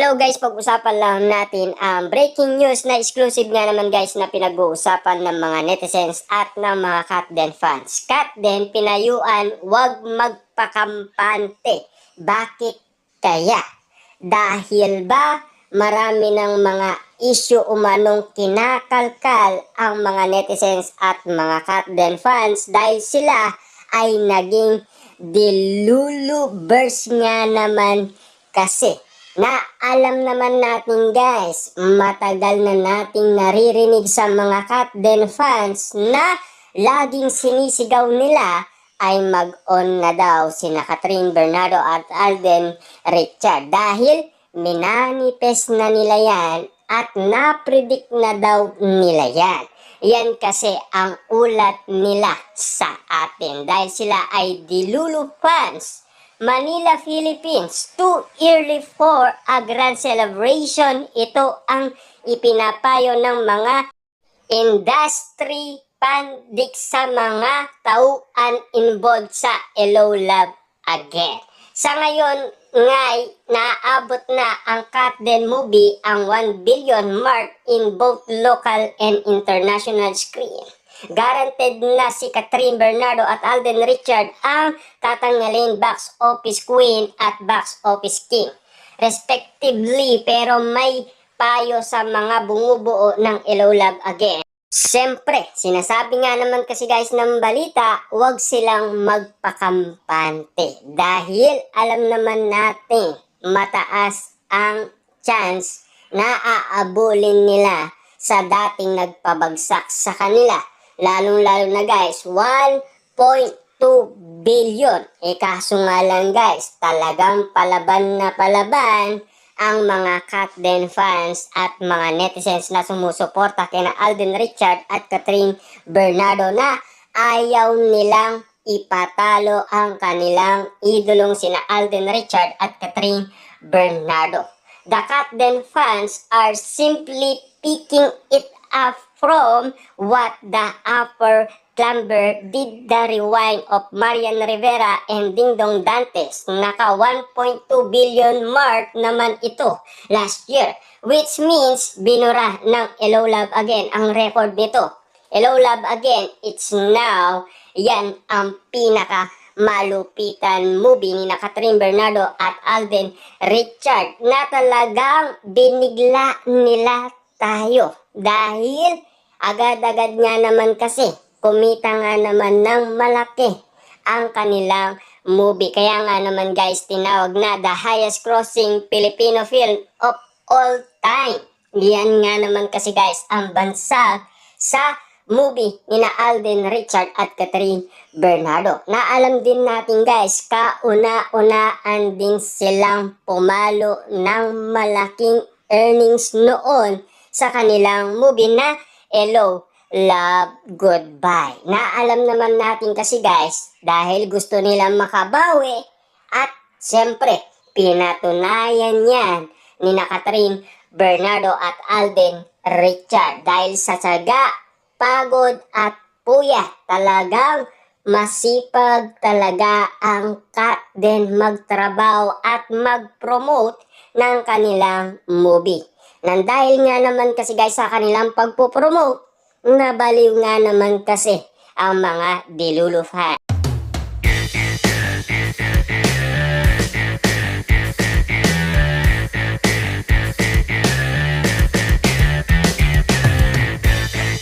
Hello guys, pag-usapan lang natin ang breaking news na exclusive nga naman guys na pinag-uusapan ng mga netizens at ng mga Katden fans. Katden, pinayuan, wag magpakampante. Bakit kaya? Dahil ba marami ng mga issue umanong kinakalkal ang mga netizens at mga Katden fans dahil sila ay naging delulubers nga naman kasi. Na alam naman natin guys, matagal na nating naririnig sa mga Katden fans na laging sinisigaw nila ay mag-on na daw sina Catherine Bernardo at Alden Richard dahil minanifest na nila yan at na-predict na daw nila yan. Yan kasi ang ulat nila sa atin dahil sila ay Delulu fans. Manila, Philippines, too early for a grand celebration. Ito ang ipinapayo ng mga industry pandik sa mga tauhan involved sa Hello Love Again. Sa ngayon ngay naabot na ang Katden movie ang 1 billion mark in both local and international screen. Guaranteed na si Catherine Bernardo at Alden Richard ang tatanggalin box office queen at box office king respectively, pero may payo sa mga bumubuo ng Hello Love Again. Siyempre, sinasabi nga naman kasi guys ng balita, huwag silang magpakampante dahil alam naman natin mataas ang chance na aabulin nila sa dating nagpabagsak sa kanila. Lalong-lalo na guys, 1.2 billion. Kaso nga lang guys, talagang palaban na palaban ang mga Katden fans at mga netizens na sumusuporta kina Alden Richard at Catherine Bernardo na ayaw nilang ipatalo ang kanilang idolong sina Alden Richard at Catherine Bernardo. The Katden fans are simply picking it up from what the upper clamber did the rewind of Marian Rivera and Dingdong Dantes. Naka 1.2 billion mark naman ito last year, which means binura ng Hello Love Again ang record nito. Hello Love Again, it's now, yan ang pinaka malupitan movie ni Catherine Bernardo at Alden Richard na talagang binigla nila tayo dahil agad-agad nga naman kasi kumita nga naman ng malaki ang kanilang movie. Kaya nga naman guys, tinawag na the highest grossing Filipino film of all time. Yan nga naman kasi guys ang bansa sa movie ni Alden Richard at Catherine Bernardo. Naalam din natin guys, kauna-unaan din silang pumalo ng malaking earnings noon sa kanilang movie na Hello Love Goodbye. Naalam naman natin kasi guys, dahil gusto nilang makabawi at siyempre pinatunayan yan ni Catherine Bernardo at Alden Richard dahil sa tiyaga, pagod at puyat. Talagang masipag talaga ang Katden magtrabaho at mag-promote ng kanilang movie. Nang dahil nga naman kasi guys sa kanilang pagpo-promote, nabaliw nga naman kasi ang mga Delulu fans.